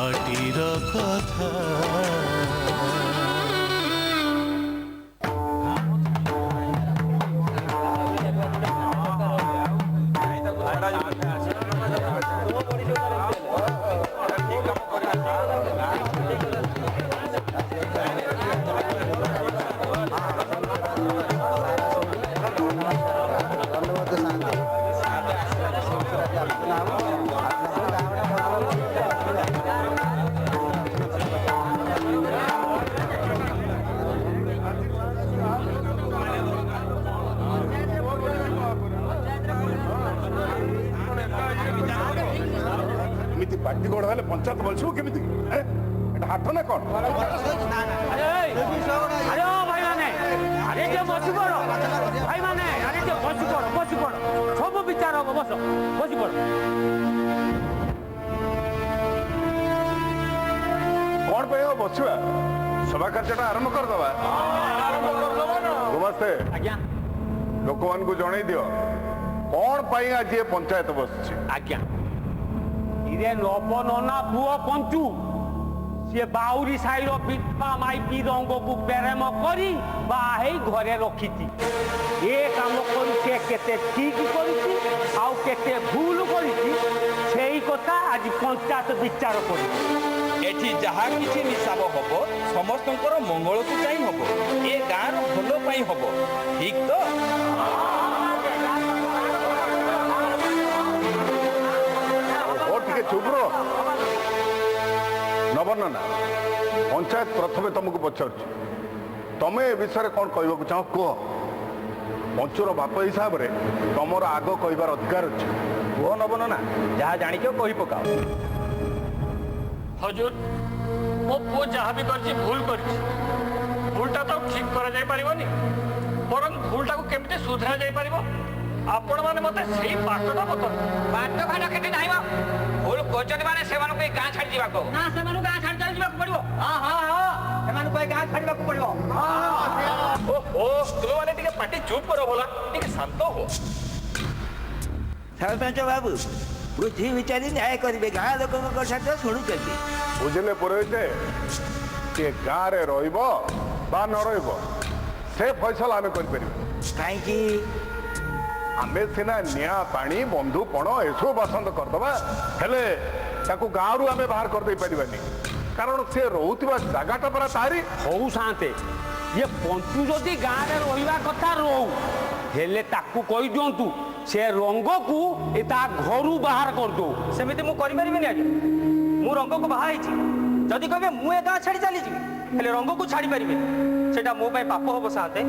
पाटीर कथा पार्टी गोड़ हेले पंचायत बोलछो केमिति एटा हाथ ना कोन अरे भाई माने अरे जे बसी पड़ो भाई माने अरे जे बसी पड़ो सब विचार हो बस बसी पड़ो कोन पे हो बसुआ सभा कार्यटा आरंभ कर दबा नमस्ते आज्ञा लोकमान को जणै दियो कोन पाई आज ये पंचायत बसछि आज्ञा इरे नब नना पुओ पंचू सी बाउरी साइर पिपा माइपी रंग को प्रेम करी बाहे घरे रखी ए काम करी से केते ठीक करी आउ केते भूल करी सेही कथा आज पंचायत विचार करी एठी जहा किछि निसाब हबो समस्तंकर मंगल को चाहि हबो ए गार भलो पई हबो ठीक तो चुप रो नवनना पंचायत प्रथमे तुमको पचार तमें ए विषय कौन कहूँ चाह कह पंचर बाप हिसाब से तुम आग कहबार अधिकार अच्छे कह नवनना जहाँ जानिक कही पकाओ हजूर मो पुओ जहाँ भी करछि भूल करछि भूलटा तो ठीक करा जाय परिबनी बरं भूलटा को केमते सुधरा जाय परिबो आपण माने मते सेही बाटटा बत बाट भाड़ा केते नाइबो भूल कोचन माने सेमानु के गां छाड़ दिबा को ना सेमानु गां छाड़ दिबा को पड़िबो हां सेमानु को गां छाड़िबा को पड़िबो ओ तुम माने टिके पाटी चुप करो बोला टिके शांत हो सरपंच बाबू बुद्धि विचारी न्याय करेंगे गाँ लोक कथा शुणुं बुझे पुरोहिते टे गाँव रे रहिबो बा न रहिबो से फैसला आमे कर परिबो कहीं आमे सिना निया पानी बंधुपण एसो पसंद करदबा हेले ताकू गाँव रु आमे बाहर कर दे परिबानी कारण से रोहुतिबा जागाटा परा तारी हौ शांते ये पंचू जदि गाँव रे रहिबा कथा रहू हेले ताकू कहि दियंतु से रंग को एता घरु बाहर कर दो सेमिति मु करि परिबिनी आज मु रंग को बाहा हिची जदि कहबे मु ए गाँ छाड़ी चली जी हेले रंग को छाड़ी परिबे सेटा मो पय पाप होबो साथे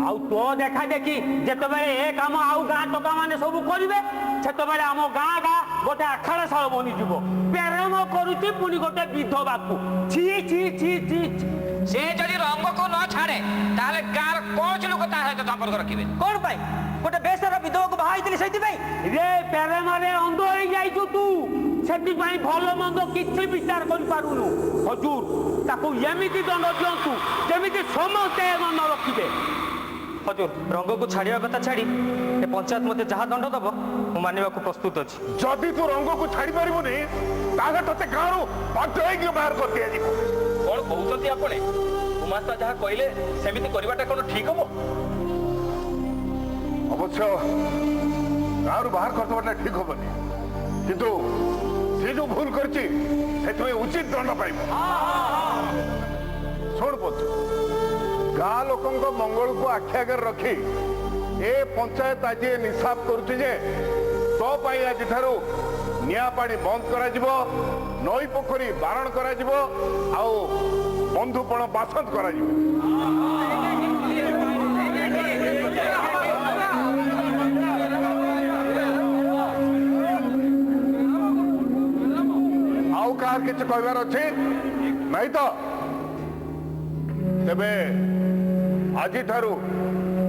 आउ तो देखा देखी जेते बेले ए काम आउ गाँ टका माने सब करिवे सेते बेले हम गाँ गोटे आखाड़ा साल बनी जीवो प्रेम करूची पुनी गोटे विधवा को छी छी छी छी से जदि रंग को न छाड़े ताले गार कोच लोक ता सहित संपर्क रखिबे कोन पाई गोटे बेसर विधवा को बाहा हितली सेति पई रे प्रेम रे अंध होई जाइछु तू सेति पई भलो मंद किछि विचार कर पारुनु हजूर ताको एमिति दंड दियंतु जेमिति समस्ते मन रखिबे हजूर रंग को छाड़िया कथा छाड़ी ए पंचायत मते जहा दंड दबो मु मानिबा को प्रस्तुत अछि जदि तू रंग को छाड़ी परिबोनी ताले तते गाँव रु बाटई के बाहर कर दिया जीवो कोन कहउतती आपने कुमास्ता जहा कहले सेमिति करबाटा कोन ठीक हबो अवश्य गाँव रु बाहर करदबाटा ठीक हबनी किंतु से जो भूल करछि सेतमे उचित दंड पाइबो सुन पछ गाँ लोकंक मंगल को आखि आगे रखी ए पंचायत आज निसाब करुछि जे तो पाई आज ठारू निया पानी बंद करा जिवो नई पोखरी बारण करा जिवो आउ बंधुपण बासंत करा जिवो आउ कार किछ कहबार अछि नहीं तो तेबे आज ठारू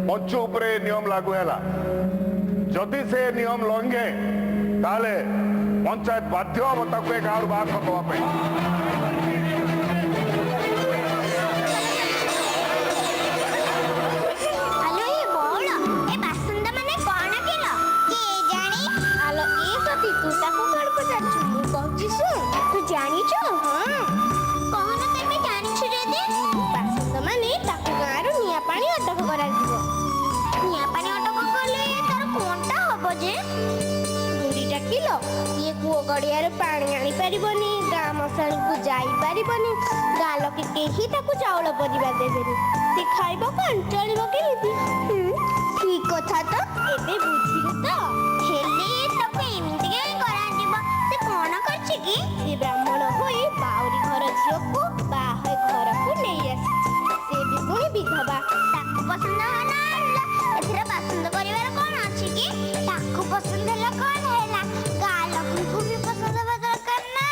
पंच उपरे नियम लागू है जदि से नियम लंघे ताले पंचायत बाध्य हम ताको गाँव बाहर करदे तू ଜାଣିଛ? କହନ ତମେ ଜାଣିଛ ଯଦି ବାସନ୍ଦ ମାନେ ତାକୁ ଗାଁରୁ ନିଆଁ ପାଣି ଅଟକ କରାଯିବ। ନିଆଁ ପାଣି ଅଟକ କଲେ ତାର କଣଟା ହବ ଯେ? ଗୁଣ୍ଡି ଡାକିଲ ଇଏ କୂଅ ଗଡ଼ିଆରେ ପାଣି ଆଣିପାରିବନି, ଗାଁ ମଶାଣିକୁ ଯାଇପାରିବନି, ଗାଁ ଲୋକେ କେହି ତାକୁ ଚାଉଳ ପରିବା ଦେବେନି। ସେ ଖାଇବ କଣ, ଚଳିବ କେମିତି? ଠିକ କଥା ତ, ଏବେ ବୁଝିଲୁ ତ? ହେଲେ ତାକୁ ଏମିତି କାହିଁ କରାଯିବ? ସେ କଣ କରିଛି କି? ସେ ବ୍ରାହ୍ମଣ ହୋଇ ବାଉରି ଘର ଝିଅକୁ ବାହା ହୋଇ ଘରକୁ ନେଇ ଆସିଛି। ସେ ବି ପୁଣି ବିଧବା। ତାକୁ ପସନ୍ଦ ହେଲା ହେଲା, ଏଥିରେ ପସନ୍ଦ କରିବାର କଣ ଅଛି କି? ତାକୁ ପସନ୍ଦ ହେଲା କଣ ହେଲା, ଗାଁ ଲୋକଙ୍କୁ ବି ପସନ୍ଦ ହେବା ଦରକାର ନା।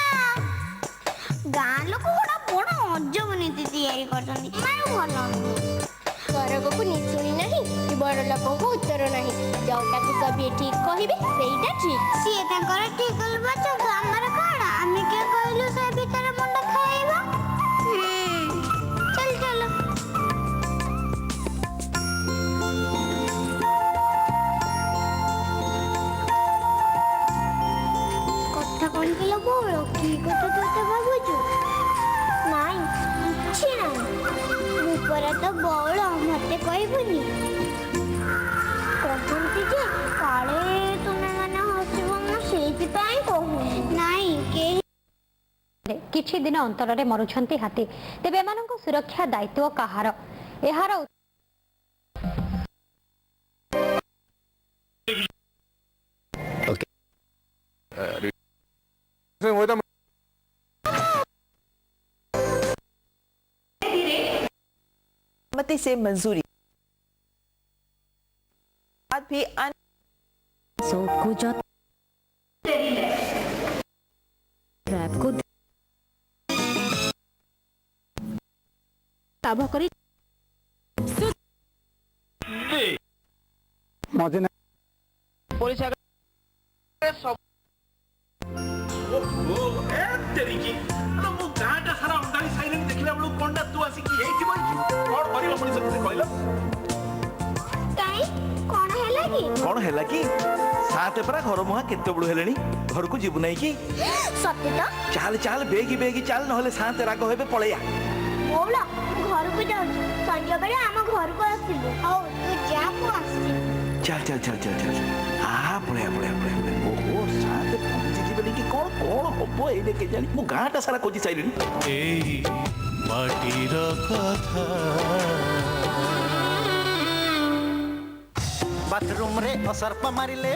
ଗାଁ ଲୋକ ଗୁଡ଼ା ବଡ଼ ଅଜବ ନୀତି ତିଆରି କରିଛନ୍ତି, ଭଲ ନୁହେଁ। ସ୍ୱରଗକୁ ନିଶୁଣି ନାହିଁ କି ବଡ଼ ଲୋକଙ୍କୁ ଉତ୍ତର ନାହିଁ। ଯୋଉଟାକୁ ସଭିଏ ଠିକ କହିବେ ସେଇଟା ଠିକ। ସିଏ ତାଙ୍କର ଠିକ କଲେ ବାଚନ୍ତୁ, ଆମର କଣ? ଆମେ କିଏ କହିଲୁ ସେ ଭିତରେ ମୁଣ୍ଡ ଖାଇବ? ଚାଲ ଚାଲ। କଥା କଣ କିଲୋ ବଉଳ? କି କଥା ତୋତେ ଭାବୁଛୁ? ନାଇଁ କିଛି ନାହିଁ। ରୂପରା ତ ବଉଳ, ମତେ କହିବୁନି? କହନ୍ତି ଯେ କାଳେ ତୁମେ ମାନେ ହସିବ, ମୁଁ ସେଇଥିପାଇଁ କହୁନି। ନାଇଁ କେହି କିଛି ଦିନ ଅନ୍ତରରେ ମରୁଛନ୍ତି ହାତୀ। ତେବେ ଏମାନଙ୍କ ସୁରକ୍ଷା ଦାୟିତ୍ୱ କାହାର? ଏହାର सहमति से मंजूरी बाद भी ଲାଭ କରି କାଇଁ କଣ ହେଲା କି? କଣ ହେଲା କି? ସାତେ ପରା ଘର ମୁହାଁ କେତେ ବେଳୁ ହେଲେଣି, ଘରକୁ ଯିବୁ ନାହିଁ କି? ସତେ ତ? ଚାଲ ଚାଲ, ବେଗି ବେଗି ଚାଲ, ନହେଲେ ସାତେ ରାଗ ହେବେ, ପଳେୟା। ବଉଳ ମୁଁ ଘରକୁ ଯାଉଛି, ସଞ୍ଜ ବେଳେ ଆମ ଘରକୁ ଆସିବୁ। ହଉ ତୁ ଯା, ମୁଁ ଆସିବି। ଚାଲ ଚାଲ ଚାଲ ଚାଲ ଚାଲ, ପଳେୟା ପଳେୟା ପଳେୟା। ଓହୋ, ସାତେ ପହଞ୍ଚି ଯିବେ କି କଣ? କଣ ହବ ଏଇନେ କେଜାଣି? ମୁଁ ଗାଁଟା ସାରା ଖୋଜି ସାଇଲିଣି। ଏଇ ମାଟିର କଥା ବାଥରୁମ ରେ ଅସର୍ପ ମାରିଲେ